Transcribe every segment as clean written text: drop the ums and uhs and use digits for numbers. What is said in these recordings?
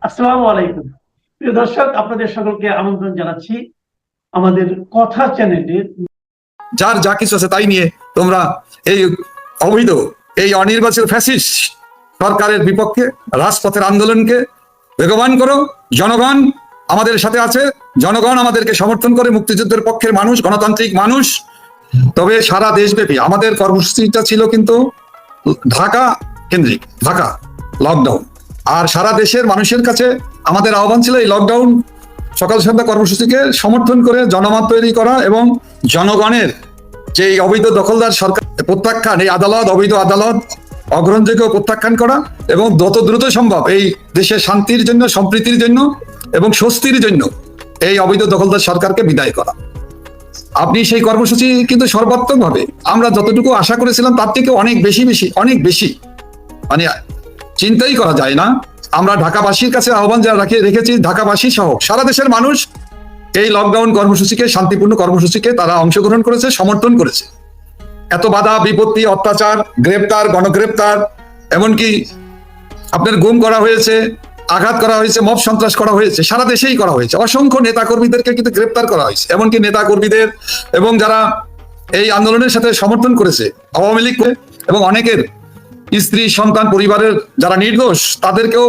আসসালামু আলাইকুম। প্রিয় দর্শক, আপনাদের সকলকে আমন্ত্রণ জানাচ্ছি আমাদের কথা চ্যানেলের। যার যা কিছু আছে তাই নিয়ে তোমরা এই অবৈধ এই অনির্বাচিত ফ্যাসিস্ট সরকারের বিপক্ষে রাজপথের আন্দোলনকে বেগবান করো। জনগণ আমাদের সাথে আছে, জনগণ আমাদেরকে সমর্থন করে, মুক্তিযুদ্ধের পক্ষের মানুষ, গণতান্ত্রিক মানুষ। তবে সারা দেশব্যাপী আমাদের কর্মসূচিটা ছিল কিন্তু ঢাকা কেন্দ্রিক, ঢাকা লকডাউন। আর সারা দেশের মানুষের কাছে আমাদের আহ্বান ছিল এই লকডাউন সকাল সন্ধ্যা কর্মসূচিকে সমর্থন করে জনমত তৈরি করা এবং জনগণের যে এই অবৈধ দখলদার সরকার প্রত্যাখ্যান, এই আদালত, অবৈধ আদালত অগ্রহণযোগ্য প্রত্যাখ্যান করা এবং যত দ্রুত সম্ভব এই দেশের শান্তির জন্য, সম্প্রীতির জন্য এবং স্বস্তির জন্য এই অবৈধ দখলদার সরকারকে বিদায় করা। আপনি সেই কর্মসূচি কিন্তু সর্বাত্মকভাবে আমরা যতটুকু আশা করেছিলাম তার থেকে অনেক বেশি মানে চিন্তাই করা যায় না। আমরা ঢাকাবাসীর কাছে আহ্বান যা রেখেছি, ঢাকাবাসী সহ সারা দেশের মানুষ এই লকডাউন কর্মসূচিকে, শান্তিপূর্ণ কর্মসূচিকে তারা অংশগ্রহণ করেছে, সমর্থন করেছে। এত বাধা বিপত্তি, অত্যাচার, গ্রেপ্তার, গণগ্রেপ্তার, এমনকি আপনার গুম করা হয়েছে, আঘাত করা হয়েছে, মব সন্ত্রাস করা হয়েছে, সারা দেশেই করা হয়েছে। অসংখ্য নেতাকর্মীদেরকে কিন্তু গ্রেপ্তার করা হয়েছে। এমনকি নেতাকর্মীদের এবং যারা এই আন্দোলনের সাথে সমর্থন করেছে আওয়ামী লীগ এবং অনেকের স্ত্রী, সন্তান, পরিবারের যারা নির্দোষ তাদেরকেও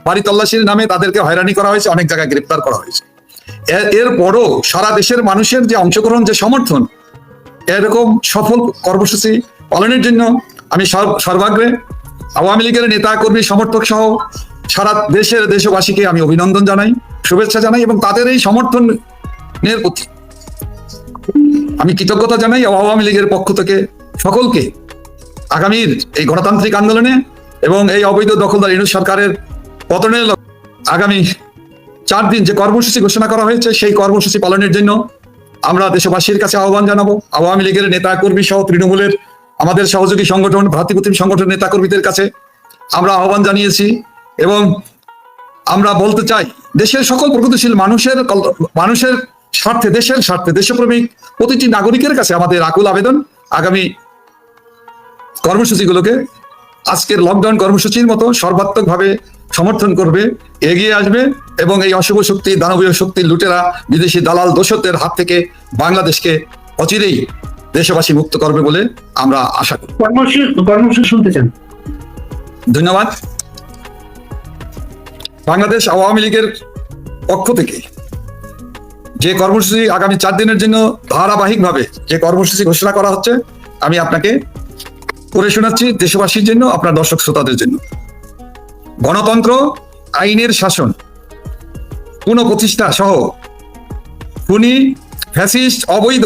বাড়ি তল্লাশির নামে তাদেরকে হয়রানি করা হয়েছে, অনেক জায়গায় গ্রেপ্তার করা হয়েছে। এরপরও সারা দেশের মানুষের যে অংশগ্রহণ, যে সমর্থন, এরকম সফল কর্মসূচি পালনের জন্য আমি সর্বাগ্রে আওয়ামী লীগের নেতা কর্মী, সমর্থক সহ সারা দেশবাসীকে আমি অভিনন্দন জানাই, শুভেচ্ছা জানাই এবং তাদের এই সমর্থনের প্রতি আমি কৃতজ্ঞতা জানাই। আওয়ামী লীগের পক্ষ থেকে সকলকে আগামীর এই গণতান্ত্রিক আন্দোলনে এবং এই অবৈধ দখলদার ইউনূস সরকারের পতনের আগামী 4 দিন যে কর্মসূচি ঘোষণা করা হয়েছে সেই কর্মসূচি পালনের জন্য আমরা দেশবাসীর কাছে আহ্বান জানাবো। আওয়ামী লীগের নেতা কর্মী সহ তৃণমূলের আমাদের সহযোগী সংগঠন, ভ্রাতৃপ্রতিম সংগঠন নেতা কর্মীদের কাছে আমরা আহ্বান জানিয়েছি এবং আমরা বলতে চাই দেশের সকল প্রগতিশীল মানুষের স্বার্থে, দেশের স্বার্থে, দেশপ্রেমিক প্রতিটি নাগরিকের কাছে আমাদের আকুল আবেদন, আগামী কর্মসূচিগুলোকে আজকের লকডাউন কর্মসূচির মতো সর্বাত্মকভাবে সমর্থন করবে, এগিয়ে আসবে এবং এই অশুভ শক্তি, দানবীয় শক্তি, লুটেরা, বিদেশি দালাল, দোসরদের হাত থেকে বাংলাদেশকে অচিরেই দেশবাসী মুক্ত করবে বলে আমরা আশা করি। কর্মসূচি শুনতে চান? ধন্যবাদ। বাংলাদেশ আওয়ামী লীগের পক্ষ থেকে যে কর্মসূচি আগামী 4 দিনের জন্য ধারাবাহিকভাবে যে কর্মসূচি ঘোষণা করা হচ্ছে আমি আপনাকে করে শোনাচ্ছি দেশবাসীর জন্য, আপনার দর্শক শ্রোতাদের জন্য। গণতন্ত্র, আইনের শাসন পুনঃপ্রতিষ্ঠা সহ খুনি, ফ্যাসিস্ট, অবৈধ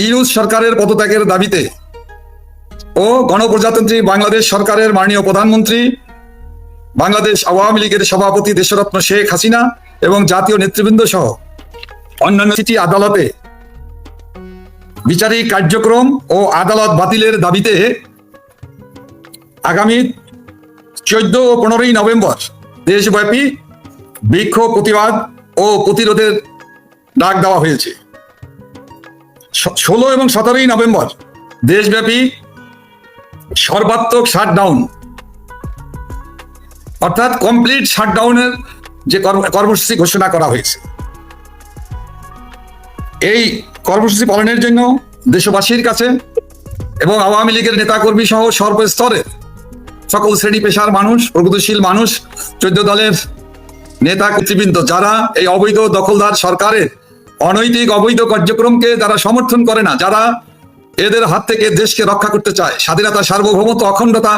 ইউনূস সরকারের পদত্যাগের দাবিতে ও গণপ্রজাতন্ত্রী বাংলাদেশ সরকারের মাননীয় প্রধানমন্ত্রী, বাংলাদেশ আওয়ামী লীগের সভাপতি দেশরত্ন শেখ হাসিনা এবং জাতীয় নেতৃবৃন্দ সহ অন্যান্য সিটি আদালতে বিচারিক কার্যক্রম ও আদালত বাতিলের দাবিতে আগামী 14 ও 15ই নভেম্বর দেশব্যাপী বিক্ষোভ, প্রতিবাদ ও প্রতিরোধের ডাক দেওয়া হয়েছে। 16 এবং 17ই নভেম্বর দেশব্যাপী সর্বাত্মক শাটডাউন অর্থাৎ কমপ্লিট শাটডাউনের যে কর্মসূচি ঘোষণা করা হয়েছে। এই কর্মসূচি পালনের জন্য দেশবাসীর কাছে এবং আওয়ামী লীগের নেতাকর্মী সহ সর্বস্তরের সকল শ্রেণী পেশার মানুষ, প্রগতিশীল মানুষ, 14 দলের নেতা কর্তৃবৃন্দ যারা এই অবৈধ দখলদার সরকারের অনৈতিক অবৈধ কার্যক্রমকে যারা সমর্থন করে না, যারা এদের হাত থেকে দেশকে রক্ষা করতে চায়, স্বাধীনতা, সার্বভৌমত্ব, অখণ্ডতা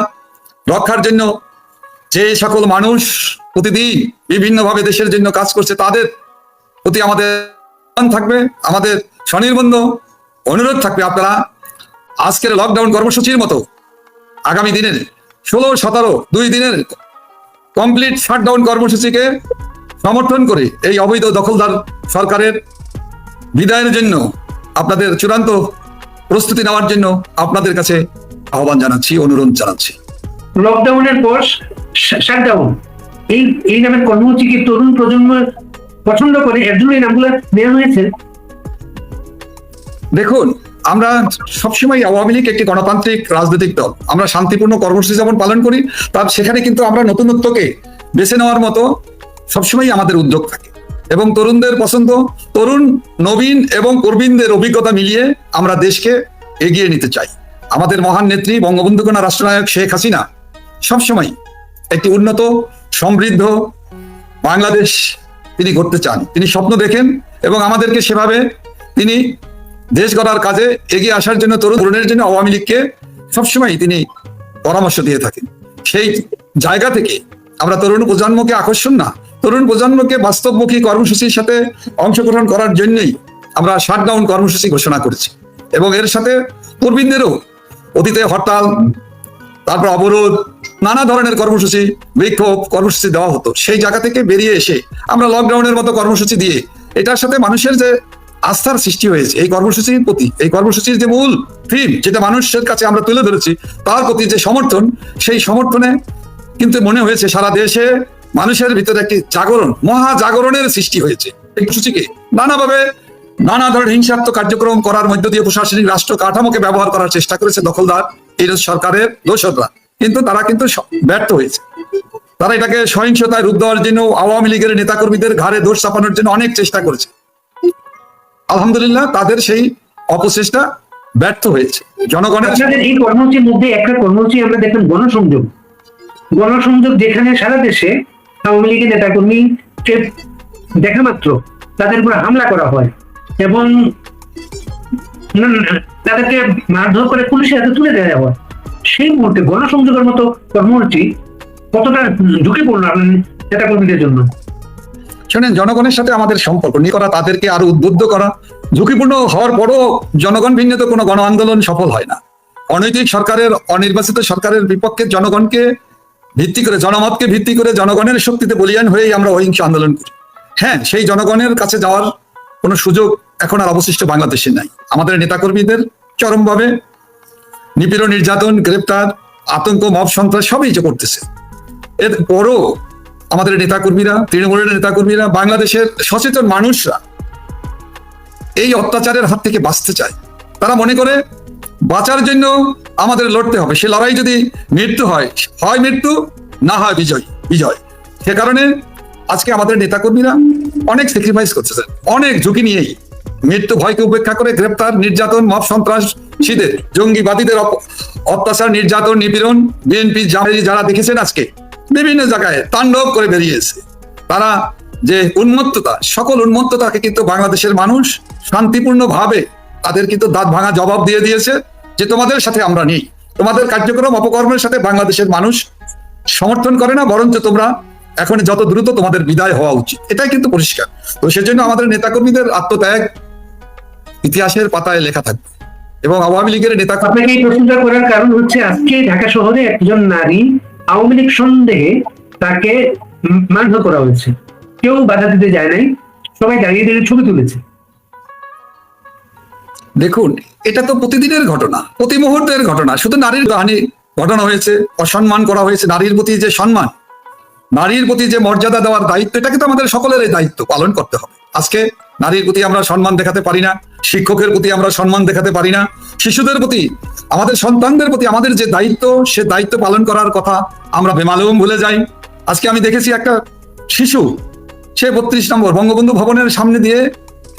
রক্ষার জন্য যে সকল মানুষ প্রতিদিন বিভিন্নভাবে দেশের জন্য কাজ করছে তাদের প্রতি আমাদের থাকবে, আমাদের স্বনির্বন্ধ অনুরোধ থাকবে, আপনারা আজকের লকডাউন কর্মসূচির মতো আগামী দিনের 16, 17 2 দিনের কমপ্লিট শাটডাউন কর্মসূচিকে সমর্থন করে এই অবৈধ দখলদার সরকারের বিদায়ের জন্য আপনাদের চূড়ান্ত প্রস্তুতি নেওয়ার জন্য আপনাদের কাছে আহ্বান জানাচ্ছি, অনুরোধ জানাচ্ছি। লকডাউনের পর শাটডাউন এই নামের কর্মসূচি কি তরুণ প্রজন্ম পছন্দ করে? এর জন্য এই নামগুলো নেওয়া হয়েছে। দেখুন, আমরা সবসময় আওয়ামী লীগ একটি গণতান্ত্রিক রাজনৈতিক দল, আমরা শান্তিপূর্ণ কর্মসূচি যেমন পালন করি তার সেখানে কিন্তু আমরা নতুনত্বকে বেছে নেওয়ার মতো সবসময় আমাদের উদ্যোগ থাকে, এবং তরুণদের পছন্দ, তরুণ নবীন এবং প্রবীণদের অভিজ্ঞতা মিলিয়ে আমরা দেশকে এগিয়ে নিতে চাই। আমাদের মহান নেত্রী বঙ্গবন্ধু কন্যা রাষ্ট্রনায়ক শেখ হাসিনা সবসময় একটি উন্নত সমৃদ্ধ বাংলাদেশ তিনি গড়তে চান, তিনি স্বপ্ন দেখেন, এবং আমাদেরকে সেভাবে তিনি দেশ গড়ার কাজে এগিয়ে আসার জন্য তরুণের জন্য আওয়ামী লীগকে সবসময় তিনি পরামর্শ দিয়ে থাকেন। সেই জায়গা থেকে আমরা তরুণ প্রজন্মকে আকর্ষণ না, তরুণ প্রজন্মকে বাস্তবমুখী কর্মসূচির সাথে অংশগ্রহণ করার জন্যই আমরা শাটডাউন কর্মসূচি ঘোষণা করেছি, এবং এর সাথে প্রবীণদেরও অতীতে হরতাল, তারপর অবরোধ, নানা ধরনের কর্মসূচি, বিক্ষোভ কর্মসূচি দেওয়া হতো। সেই জায়গা থেকে বেরিয়ে এসে আমরা লকডাউনের মতো কর্মসূচি দিয়ে এটার সাথে মানুষের যে আস্থার সৃষ্টি হয়েছে এই কর্মসূচির প্রতি, এই কর্মসূচির যে মূল থিম যেটা মানুষের কাছে আমরা তুলে ধরেছি, তার প্রতি যে সমর্থন, সেই সমর্থনে কিন্তু মনে হয়েছে সারা দেশে মানুষের ভিতরে একটি জাগরণ, মহা জাগরণের সৃষ্টি হয়েছে। এই কর্মসূচিকে নানাভাবে নানা ধরনের হিংসাত্মক কার্যক্রম করার মধ্য দিয়ে প্রশাসনিক রাষ্ট্র কাঠামোকে ব্যবহার করার চেষ্টা করেছে দখলদার এই সরকারের দোসররা, কিন্তু তারা কিন্তু ব্যর্থ হয়েছে। তারা এটাকে সহিংসতায় রূপ দেওয়ার জন্য, আওয়ামী লীগের নেতাকর্মীদের ঘাড়ে দোষ চাপানোর জন্য অনেক চেষ্টা করেছে। আলহামদুলিল্লাহ তাদের সেই অপচেষ্টা ব্যর্থ হয়েছে। জনগণের এই কর্মসূচির মধ্যে একটা কর্মসূচি আমরা দেখলাম, গণসংযোগ। গণসংযোগ যেখানে সারা দেশে আওয়ামী লীগের নেতাকর্মীকে দেখা মাত্র তাদের উপর হামলা করা হয় এবং তাদেরকে মারধর করে পুলিশের হাতে তুলে দেওয়া হয়, সেই মুহূর্তে গণসংযোগের মতো কর্মসূচি কতটা ঝুঁকিপূর্ণ নেতাকর্মীদের জন্য? শোনেন, জনগণের সাথে আমাদের সম্পর্ক নিয়ে করা, তাদেরকে আরো উদ্বুদ্ধ করা, ঝুঁকিপূর্ণ হওয়ার পরও জনগণ ভিন্ন তো কোনো গণ আন্দোলন সফল হয় না। অনৈতিক সরকারের, অনির্বাচিত সরকারের বিপক্ষে জনগণকে ভিত্তি করে, জনমতকে ভিত্তি করে, জনগণের শক্তিতে বলিয়ান হয়েই আমরা অহিংস আন্দোলন করি। হ্যাঁ, সেই জনগণের কাছে যাওয়ার কোনো সুযোগ এখন আর অবশিষ্ট বাংলাদেশে নাই। আমাদের নেতাকর্মীদের চরমভাবে নিপীড়ন, নির্যাতন, গ্রেপ্তার, আতঙ্ক, মব সন্ত্রাস সবই যে করতেছে। এর পরও আমাদের নেতাকর্মীরা, তৃণমূলের নেতাকর্মীরা, বাংলাদেশের সচেতন মানুষরা এই অত্যাচারের হাত থেকে বাঁচতে চায়। তারা মনে করে বাঁচার জন্য আমাদের লড়তে হবে, সে লড়াই যদি মৃত্যু হয়, হয় মৃত্যু, না হয় বিজয়। সে কারণে আজকে আমাদের নেতাকর্মীরা অনেক স্যাক্রিফাইস করতেছে, অনেক ঝুঁকি নিয়েই মৃত্যু ভয়কে উপেক্ষা করে গ্রেপ্তার, নির্যাতন, মব সন্ত্রাসীদের, জঙ্গিবাদীদের অত্যাচার, নির্যাতন, নিপীড়ন, বিএনপি যারা দেখেছেন আজকে বিভিন্ন জায়গায় তাণ্ডব করে বেরিয়েছে। তারা যে উন্মত্ততা, সকল উন্মত্ততাকে কিন্তু বাংলাদেশের মানুষ শান্তিপূর্ণ ভাবে তাদের কিন্তু দাঁত ভাঙা জবাব দিয়ে দিয়েছে যে তোমাদের সাথে আমরা নেই, তোমাদের কার্যক্রম অপকর্মের সাথে বাংলাদেশের মানুষ সমর্থন করে না, বরঞ্চ তোমরা এখন যত দ্রুত তোমাদের বিদায় হওয়া উচিত, এটাই কিন্তু পরিষ্কার। তো সেজন্য আমাদের নেতাকর্মীদের আত্মত্যাগ ইতিহাসের পাতায় লেখা থাকবে। এবং আওয়ামী লীগের নেতা, আপনাকে এই প্রশ্নটা করার কারণ হচ্ছে আজকে ঢাকা শহরে একজন নারী আওয়ামী লীগ সন্দেহে তাকে মারধর করা হয়েছে, কেউ বাধা দিতে যায় নাই, সবাই দাঁড়িয়ে দাঁড়িয়ে ছবি তুলেছে। দেখুন, এটা তো প্রতিদিনের ঘটনা, প্রতি মুহূর্তের ঘটনা। শুধু নারীর হানি ঘটনা হয়েছে, অসম্মান করা হয়েছে, নারীর প্রতি যে সম্মান, নারীর প্রতি যে মর্যাদা দেওয়ার দায়িত্ব, এটাকে তো আমাদের সকলের এই দায়িত্ব পালন করতে হবে। আজকে নারীর প্রতি আমরা সম্মান দেখাতে পারি না, শিক্ষকের প্রতি আমরা সম্মান দেখাতে পারি না, শিশুদের প্রতি, আমাদের সন্তানদের প্রতি আমাদের যে দায়িত্ব, সে দায়িত্ব পালন করার কথা আমরা বেমালুম ভুলে যাই। আজকে আমি দেখেছি একটা শিশু, সে 32 নম্বর বঙ্গবন্ধু ভবনের সামনে দিয়ে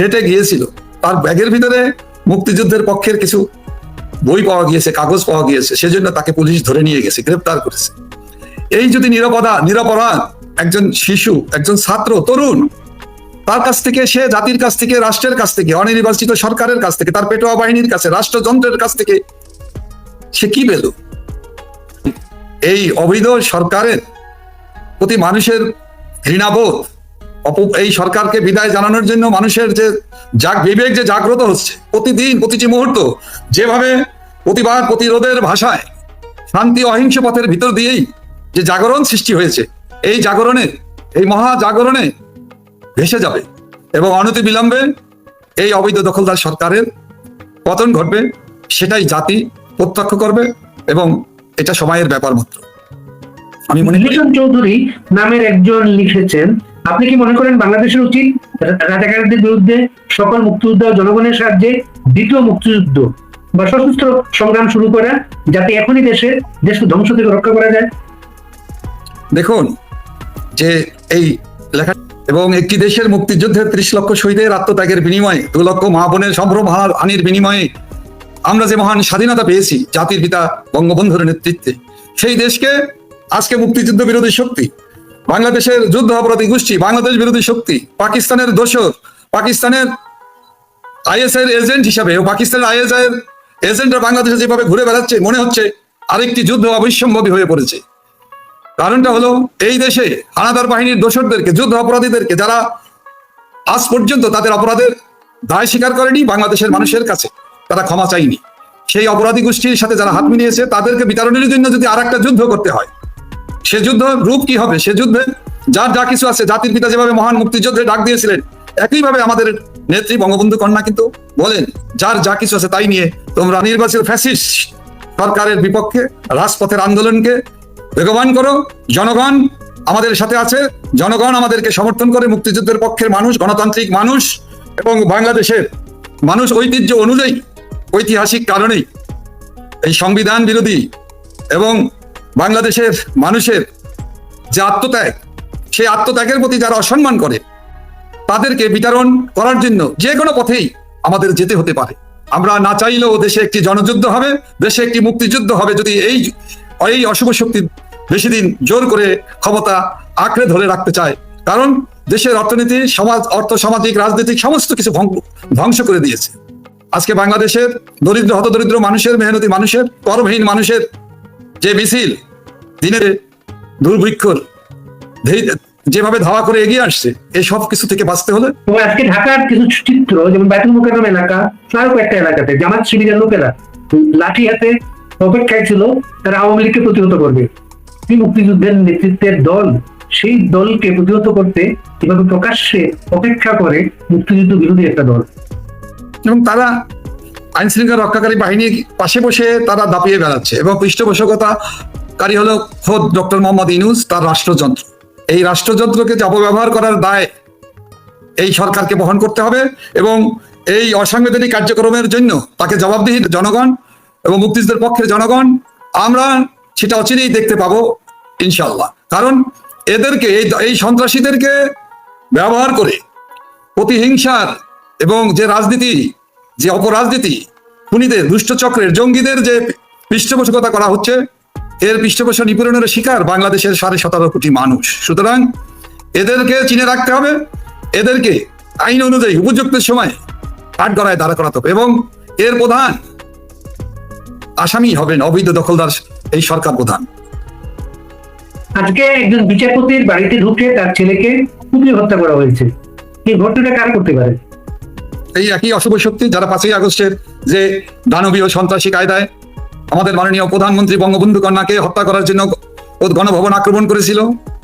হেঁটে গিয়েছিল, তার ব্যাগের ভিতরে মুক্তিযুদ্ধের পক্ষের কিছু বই পাওয়া গিয়েছে, কাগজ পাওয়া গিয়েছে, সেজন্য তাকে পুলিশ ধরে নিয়ে গেছে, গ্রেপ্তার করেছে। এই যদি নিরপরাধ একজন শিশু, একজন ছাত্র, তরুণ, তার কাছ থেকে, সে জাতির কাছ থেকে, রাষ্ট্রের কাছ থেকে, অনির্বাচিত সরকারের কাছ থেকে, তার পেটোয়া বাহিনীর কাছে, রাষ্ট্রযন্ত্রের কাছ থেকে সে কি পেল? এই অবৈধ সরকারের প্রতি মানুষের ঘৃণাবোধ, এই সরকারকে বিদায় জানানোর জন্য মানুষের যে বিবেক যে জাগ্রত হচ্ছে প্রতিদিন, প্রতিটি মুহূর্ত, যেভাবে প্রতিবাদ প্রতিরোধের ভাষায় শান্তি অহিংস পথের ভিতর দিয়েই যে জাগরণ সৃষ্টি হয়েছে, এই জাগরণে, এই মহা জাগরণে ভেসে যাবে এবং অনতি বিলম্বে এই অবৈধ দখলদার সরকারের পতন ঘটবে, সেটাই জাতি প্রত্যক্ষ করবে এবং এটা সময়ের ব্যাপার মাত্র। আমি মনে করি চৌধুরী নামের একজন লিখেছেন, আপনি কি মনে করেন বাংলাদেশের উচিত রাজাকারদের বিরুদ্ধে সকল মুক্তিযুদ্ধ ও জনগণের সাহায্যে দ্বিতীয় মুক্তিযুদ্ধ বা সশস্ত্র সংগ্রাম শুরু করা, যাতে এখনই দেশকে ধ্বংস থেকে রক্ষা করা যায়? দেখুন, যে এই লেখা, এবং একটি দেশের মুক্তিযুদ্ধের 30 লক্ষ শহীদের আত্মত্যাগের বিনিময়ে 2 লক্ষ মা বোনের সম্ভ্রম হানির বিনিময়ে আমরা যে মহান স্বাধীনতা পেয়েছি জাতির পিতা বঙ্গবন্ধুর নেতৃত্বে, সেই দেশকে আজকে মুক্তিযুদ্ধ বিরোধী শক্তি, বাংলাদেশের যুদ্ধ অপরাধী গোষ্ঠী, বাংলাদেশ বিরোধী শক্তি, পাকিস্তানের দোসর, পাকিস্তানের আইএসআই এর এজেন্ট হিসাবে ও পাকিস্তানের আইএসআই এর এজেন্টরা বাংলাদেশে যেভাবে ঘুরে বেড়াচ্ছে, মনে হচ্ছে আরেকটি যুদ্ধ অবশ্যম্ভাবী হয়ে পড়েছে। কারণটা হলো এই দেশে হানাদার বাহিনীর দোসরদেরকে, যুদ্ধ অপরাধীদেরকে, যারা আজ পর্যন্ত তাদের অপরাধের দায় স্বীকার করেনি, বাংলাদেশের মানুষের কাছে তারা ক্ষমা চায়নি, সেই অপরাধী গোষ্ঠীর সাথে যারা হাত মিলিয়েছে তাদেরকে বিতরণের জন্য যদি আর একটা যুদ্ধ করতে হয়, সে যুদ্ধ রূপ কি হবে? সে যুদ্ধে যার যা কিছু আছে, জাতির পিতা যেভাবে মহান মুক্তিযুদ্ধে ডাক দিয়েছিলেন, একইভাবে আমাদের নেত্রী বঙ্গবন্ধু কন্যা কিন্তু বলেন, যার যা কিছু আছে তাই নিয়ে তোমরা নির্বাচিত ফ্যাসিস্ট সরকারের বিপক্ষে রাজপথের আন্দোলনকে বেগবান করো। জনগণ আমাদের সাথে আছে, জনগণ আমাদেরকে সমর্থন করে, মুক্তিযুদ্ধের পক্ষের মানুষ, গণতান্ত্রিক মানুষ এবং বাংলাদেশের মানুষ ঐতিহ্য অনুযায়ী, ঐতিহাসিক কারণেই এই সংবিধান বিরোধী এবং বাংলাদেশের মানুষের যে আত্মত্যাগ, সেই আত্মত্যাগের প্রতি যারা অসম্মান করে তাদেরকে বিতরণ করার জন্য যে কোনো পথেই আমাদের যেতে হতে পারে। আমরা না চাইলেও দেশে একটি জনযুদ্ধ হবে, দেশে একটি মুক্তিযুদ্ধ হবে, যদি এই অশুভ শক্তি বেশি দিন জোর করে ক্ষমতা আঁকড়ে ধরে রাখতে চায়। কারণ দেশের অর্থনীতি, সমাজ, অর্থ, সামাজিক, রাজনৈতিক সমস্ত কিছু ধ্বংস করে দিয়েছে। আজকে বাংলাদেশের দরিদ্র, হতদরিদ্র মানুষের, মেহনতি মানুষের, কর্মহীন মানুষের যে মিছিল দিনের দুর্ভিক্ষর যেভাবে ধাওয়া করে এগিয়ে আসছে, এই সব কিছু থেকে বাঁচতে হলে এবং আজকে ঢাকার কিছু চিত্র, যেমন বাইতুল মোকাররম এলাকা, আরো কয়েকটা এলাকাতে জামাত শিবিরের লোকেরা লাঠি হাতে অপেক্ষায় ছিল তারা আওয়ামী লীগকে প্রতিহত করবে। এই মুক্তিযুদ্ধের নেতৃত্বের দল সেই দলকে প্রতিহত করতে এভাবে প্রকাশ্যে অপেক্ষা করে মুক্তিযুদ্ধ বিরোধী একটা দল, এবং তারা আইন শৃঙ্খলা রক্ষাকারী বাহিনীর পাশে বসে তারা দাপিয়ে বেড়াচ্ছে, এবং পৃষ্ঠপোষকতাকারী হলো খোদ ডক্টর মোহাম্মদ ইউনূস, তার রাষ্ট্রযন্ত্র। এই রাষ্ট্রযন্ত্রকে অপব্যবহার করার দায় এই সরকারকে বহন করতে হবে, এবং এই অসাংবিধানিক কার্যক্রমের জন্য তাকে জবাবদিহি জনগণ এবং মুক্তিযুদ্ধের পক্ষের জনগণ, আমরা সেটা অচিরেই দেখতে পাবো ইনশাল্লাহ। কারণ এদেরকে, এই সন্ত্রাসীদেরকে ব্যবহার করে প্রতিহিংসার এবং যে রাজনীতি, যে অপরাজনীতি, খুনিদের, দুষ্টচক্রের, জঙ্গিদের যে পৃষ্ঠপোষকতা করা হচ্ছে, এর পৃষ্ঠপোষক নিপীড়নের শিকার বাংলাদেশের 17.5 কোটি মানুষ। সুতরাং এদেরকে চিনে রাখতে হবে, এদেরকে আইন অনুযায়ী উপযুক্ত সময় কাঠগড়ায় দাঁড়া করাতে হবে, এবং এর প্রধান আসামি হবেন অবৈধ দখলদার এই সরকার প্রধান। আজকে একজন বিচারপতির বাড়িতে ঢুকে তার ছেলেকে কুপিয়ে হত্যা করা হয়েছে। এই ঘটনাটা কার করতে পারে? এই একই অশুভ শক্তি যারা 5ই আগস্টের যে দানবীয় সন্ত্রাসী কায়দায় আমাদের মাননীয় প্রধানমন্ত্রী বঙ্গবন্ধু কন্যাকে হত্যা করার জন্য গণভবন আক্রমণ করেছিল,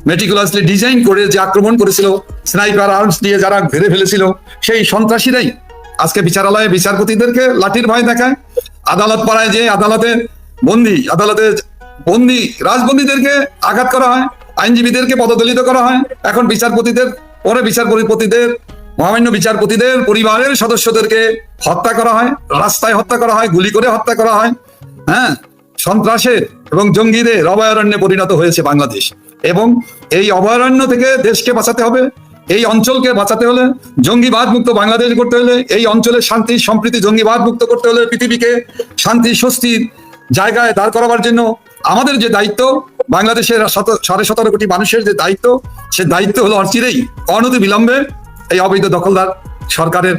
মেটিকুলাসলি ডিজাইন করে যে আক্রমণ করেছিল, স্নাইপার আর্মস দিয়ে যারা ঘিরে ফেলেছিল, সেই সন্ত্রাসীরাই আজকে বিচারালয়ে বিচারপতিদেরকে লাঠির ভয় দেখায়। আদালত পাড়ায় যে আদালতে বন্দি রাজবন্দীদেরকে আঘাত করা হয়, আইনজীবীদেরকে পদদলিত করা হয়। এখন বিচারপতিদের মহামান্য বিচারপতিদের পরিবারের সদস্যদেরকে হত্যা করা হয়, রাস্তায় হত্যা করা হয়, গুলি করে হত্যা করা হয়। হ্যাঁ, সন্ত্রাসের এবং জঙ্গিদের অভয়ারণ্যে পরিণত হয়েছে বাংলাদেশ, এবং এই অভয়ারণ্য থেকে দেশকে বাঁচাতে হবে, এই অঞ্চলকে বাঁচাতে হলে, জঙ্গিবাদ মুক্ত বাংলাদেশ করতে হলে, এই অঞ্চলের শান্তি সম্প্রীতি জঙ্গিবাদ মুক্ত করতে হলে, পৃথিবীকে শান্তি স্বস্তির জায়গায় দাঁড় করাবার জন্য আমাদের যে দায়িত্ব, বাংলাদেশের 17.5 কোটি মানুষের যে দায়িত্ব, সে দায়িত্ব হলো অচিরেই অনতি বিলম্বে এই অবৈধ দখলদার সরকারের